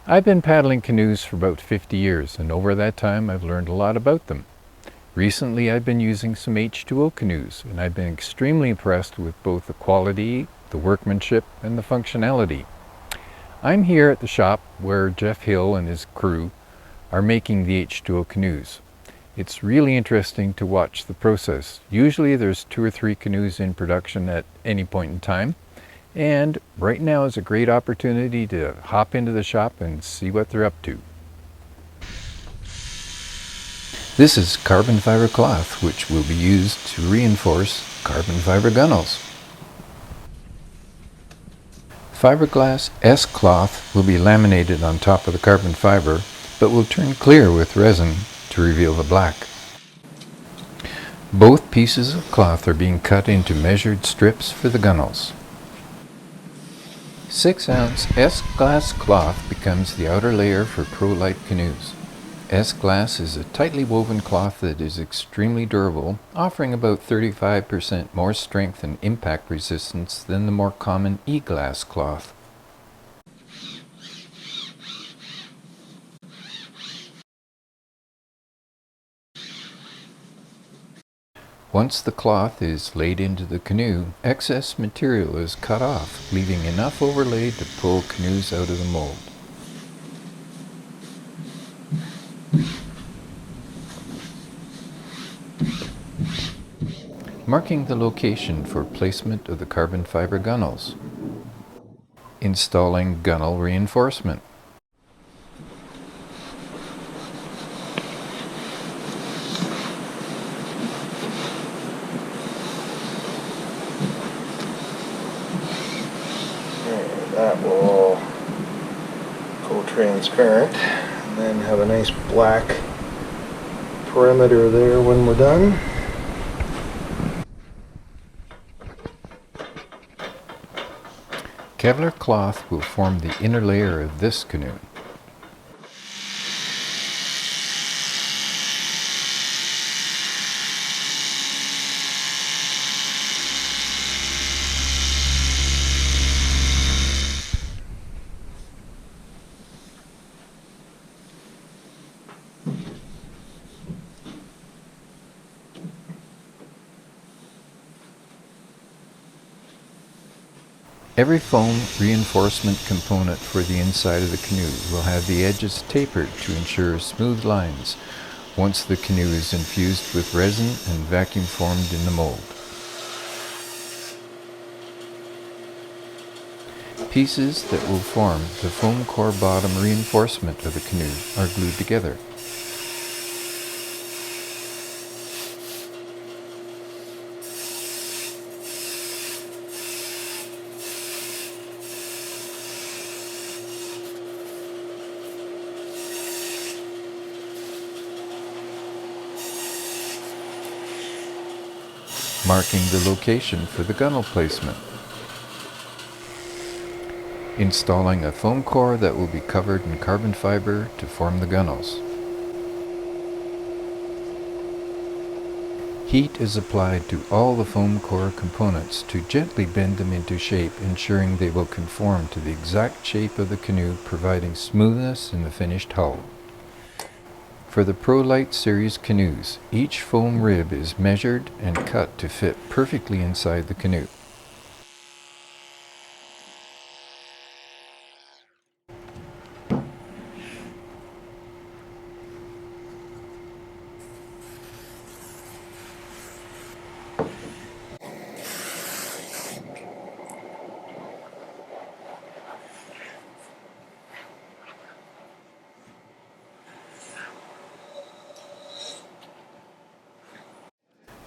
I've been paddling canoes for about 50 years, and over that time I've learned a lot about them. Recently I've been using some H2O canoes, and I've been extremely impressed with both the quality, the workmanship, and the functionality. I'm here at the shop where Jeff Hill and his crew are making the H2O canoes. It's really interesting to watch the process. Usually there's 2 or 3 canoes in production at any point in time, and right now is a great opportunity to hop into the shop and see what they're up to. This is carbon fiber cloth, which will be used to reinforce carbon fiber gunnels. Fiberglass S cloth will be laminated on top of the carbon fiber, but will turn clear with resin to reveal the black. Both pieces of cloth are being cut into measured strips for the gunnels. 6-ounce S-glass cloth becomes the outer layer for Prolite canoes. S-glass is a tightly woven cloth that is extremely durable, offering about 35% more strength and impact resistance than the more common E-glass cloth. Once the cloth is laid into the canoe, excess material is cut off, leaving enough overlay to pull canoes out of the mold. Marking the location for placement of the carbon fiber gunnels. Installing gunnel reinforcement. That will all go transparent and then have a nice black perimeter there when we're done. Kevlar cloth will form the inner layer of this canoe. Every foam reinforcement component for the inside of the canoe will have the edges tapered to ensure smooth lines once the canoe is infused with resin and vacuum formed in the mold. Pieces that will form the foam core bottom reinforcement of the canoe are glued together. Marking the location for the gunnel placement. Installing a foam core that will be covered in carbon fiber to form the gunnels. Heat is applied to all the foam core components to gently bend them into shape, ensuring they will conform to the exact shape of the canoe, providing smoothness in the finished hull. For the Prolite series canoes, each foam rib is measured and cut to fit perfectly inside the canoe.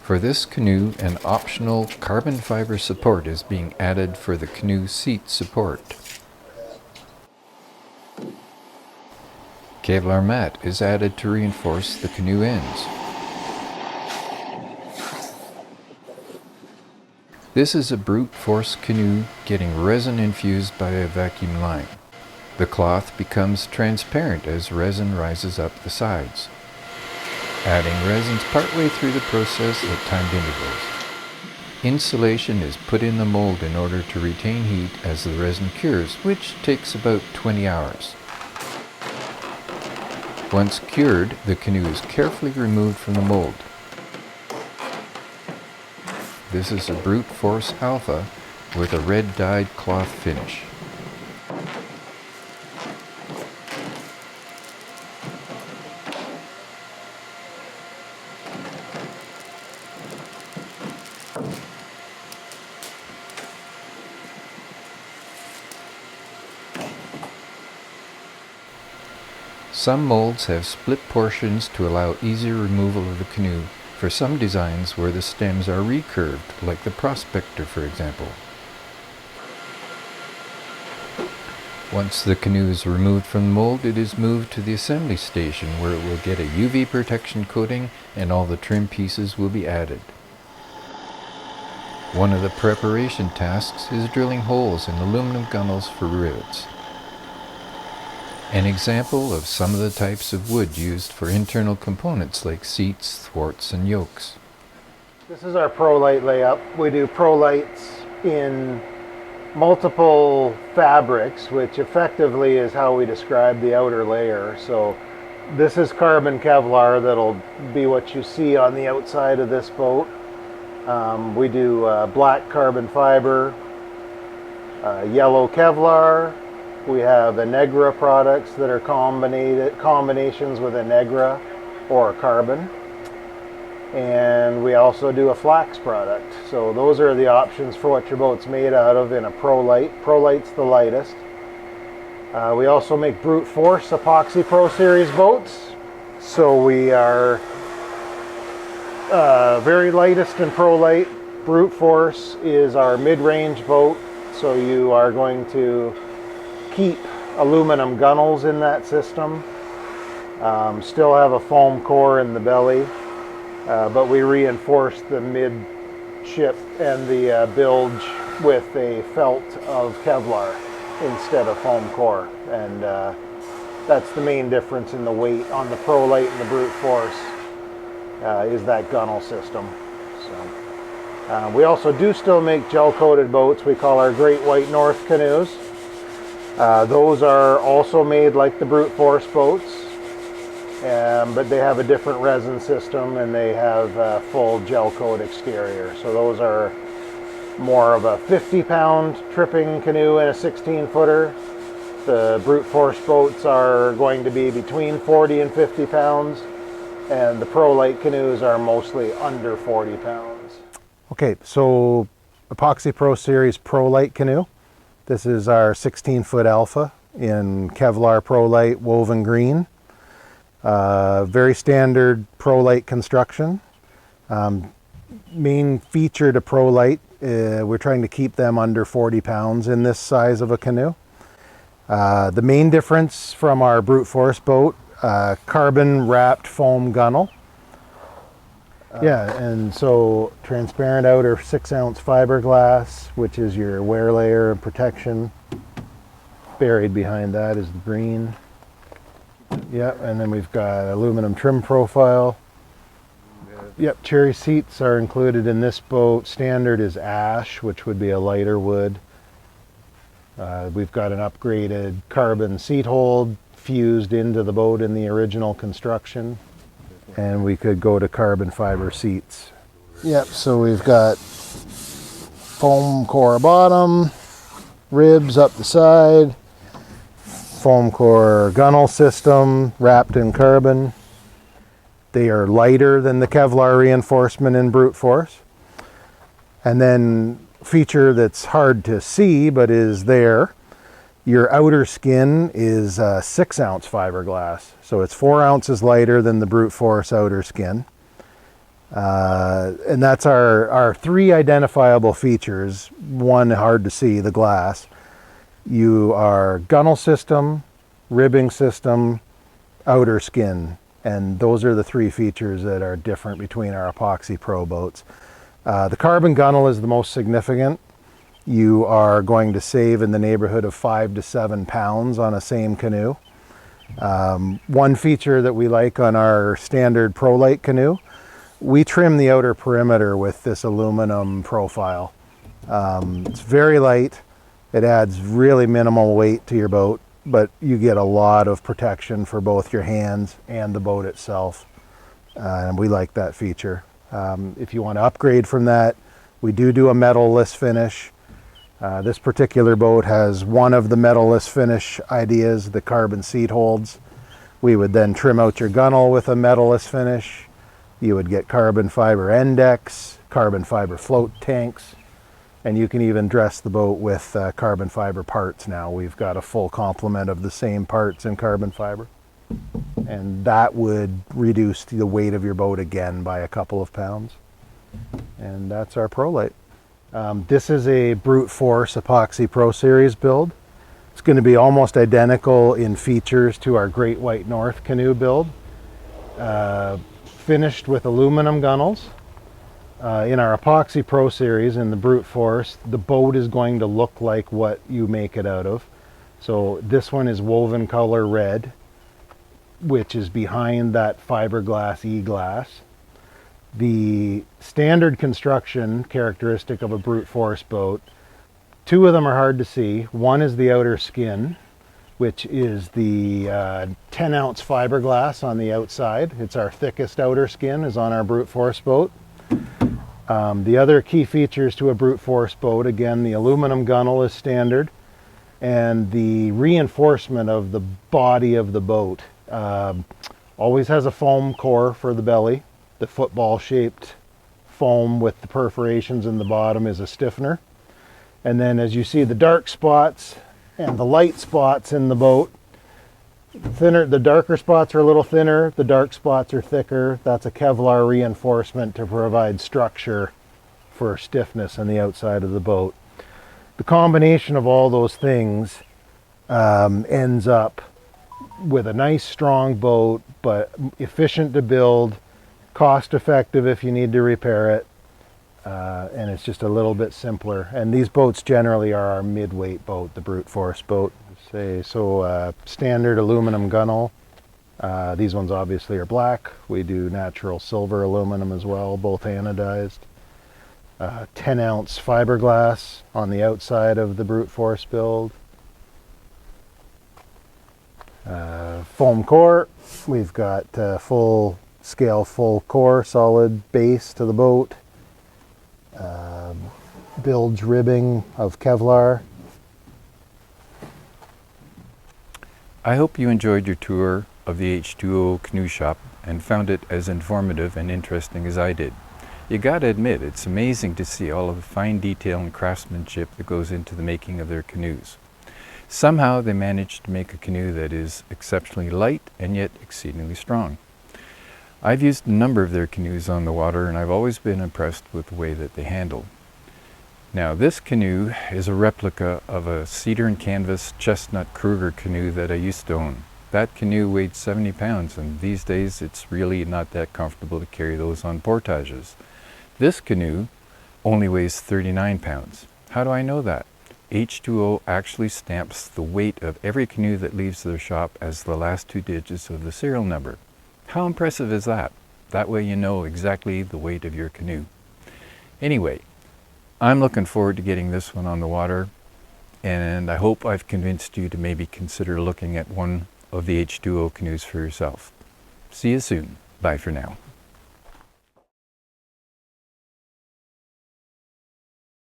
For this canoe, an optional carbon fiber support is being added for the canoe seat support. Kevlar mat is added to reinforce the canoe ends. This is a brute force canoe getting resin infused by a vacuum line. The cloth becomes transparent as resin rises up the sides. Adding resins partway through the process at timed intervals. Insulation is put in the mold in order to retain heat as the resin cures, which takes about 20 hours. Once cured, the canoe is carefully removed from the mold. This is a brute force alpha with a red dyed cloth finish. Some molds have split portions to allow easier removal of the canoe for some designs where the stems are recurved, like the Prospector for example. Once the canoe is removed from the mold, it is moved to the assembly station where it will get a UV protection coating and all the trim pieces will be added. One of the preparation tasks is drilling holes in aluminum gunnels for rivets. An example of some of the types of wood used for internal components like seats, thwarts, and yokes. This is our Prolite layup. We do Prolites in multiple fabrics, which effectively is how we describe the outer layer. So this is carbon Kevlar that'll be what you see on the outside of this boat. We do black carbon fiber, yellow Kevlar. We have Enegra products that are combinations with Enegra or carbon. And we also do a flax product. So those are the options for what your boat's made out of in a Prolite. Prolite's the lightest. We also make brute force Epoxy Pro Series boats. So we are very lightest in Prolite. Brute force is our mid-range boat. So you are going to keep aluminum gunnels in that system. Still have a foam core in the belly, but we reinforce the midship and the bilge with a felt of Kevlar instead of foam core, and that's the main difference in the weight on the Prolite and the brute force is that gunnel system. So we also do still make gel coated boats. We call our Great White North canoes. Those are also made like the brute force boats, but they have a different resin system and they have a full gel coat exterior. So those are more of a 50-pound tripping canoe and a 16-footer. The brute force boats are going to be between 40 and 50 pounds, and the Prolite canoes are mostly under 40 pounds. Okay, so Epoxy Pro Series Prolite canoe. This is our 16-foot Alpha in Kevlar Prolite woven green. Very standard Prolite construction. Main feature to Prolite, we're trying to keep them under 40 pounds in this size of a canoe. The main difference from our brute force boat, carbon wrapped foam gunnel. Yeah, and so transparent outer 6-ounce fiberglass, which is your wear layer and protection. Buried behind that is the green. Yep, and then we've got aluminum trim profile. Yep, cherry seats are included in this boat. Standard is ash, which would be a lighter wood. We've got an upgraded carbon seat hold fused into the boat in the original construction. And we could go to carbon fiber seats. Yep, so we've got foam core bottom, ribs up the side, foam core gunnel system wrapped in carbon. They are lighter than the Kevlar reinforcement in brute force. And then feature that's hard to see but is there, your outer skin is 6-ounce fiberglass. So it's 4 ounces lighter than the brute force outer skin. And that's our three identifiable features. One, hard to see, the glass. You are gunnel system, ribbing system, outer skin. And those are the three features that are different between our Epoxy Pro boats. The carbon gunnel is the most significant. You are going to save in the neighborhood of 5 to 7 pounds on a same canoe. One feature that we like on our standard Prolite canoe, we trim the outer perimeter with this aluminum profile. It's very light. It adds really minimal weight to your boat. but you get a lot of protection for both your hands and the boat itself. And we like that feature. If you want to upgrade from that, we do a metal-less finish. This particular boat has one of the metal-less finish ideas, the carbon seat holds. We would then trim out your gunnel with a metal-less finish. You would get carbon fiber end decks, carbon fiber float tanks, and you can even dress the boat with carbon fiber parts now. We've got a full complement of the same parts in carbon fiber. And that would reduce the weight of your boat again by a couple of pounds. And that's our Prolite. This is a brute force Epoxy Pro Series build. It's going to be almost identical in features to our Great White North canoe build. Finished with aluminum gunnels. In our Epoxy Pro Series, in the brute force, the boat is going to look like what you make it out of. So this one is woven color red, which is behind that fiberglass E-glass. The standard construction characteristic of a brute force boat, two of them are hard to see. One is the outer skin, which is the 10-ounce fiberglass on the outside. It's our thickest outer skin, is on our brute force boat. The other key features to a brute force boat, again, the aluminum gunnel is standard, and the reinforcement of the body of the boat always has a foam core for the belly. The football-shaped foam with the perforations in the bottom is a stiffener. And then as you see the dark spots and the light spots in the boat, the darker spots are a little thinner, the dark spots are thicker. That's a Kevlar reinforcement to provide structure for stiffness on the outside of the boat. The combination of all those things ends up with a nice strong boat, but efficient to build, cost effective if you need to repair it, and it's just a little bit simpler. And these boats generally are our mid-weight boat, the brute force boat. Standard aluminum gunnel. These ones obviously are black. We do natural silver aluminum as well, both anodized. 10-ounce fiberglass on the outside of the brute force build. Foam core. We've got full scale, full core, solid base to the boat. Bilge ribbing of Kevlar. I hope you enjoyed your tour of the H2O Canoe Shop and found it as informative and interesting as I did. You gotta admit, it's amazing to see all of the fine detail and craftsmanship that goes into the making of their canoes. Somehow they managed to make a canoe that is exceptionally light and yet exceedingly strong. I've used a number of their canoes on the water, and I've always been impressed with the way that they handle. Now, this canoe is a replica of a cedar and canvas chestnut Kruger canoe that I used to own. That canoe weighed 70 pounds, and these days it's really not that comfortable to carry those on portages. This canoe only weighs 39 pounds. How do I know that? H2O actually stamps the weight of every canoe that leaves their shop as the last two digits of the serial number. How impressive is that? That way you know exactly the weight of your canoe. Anyway, I'm looking forward to getting this one on the water, and I hope I've convinced you to maybe consider looking at one of the H2O canoes for yourself. See you soon. Bye for now.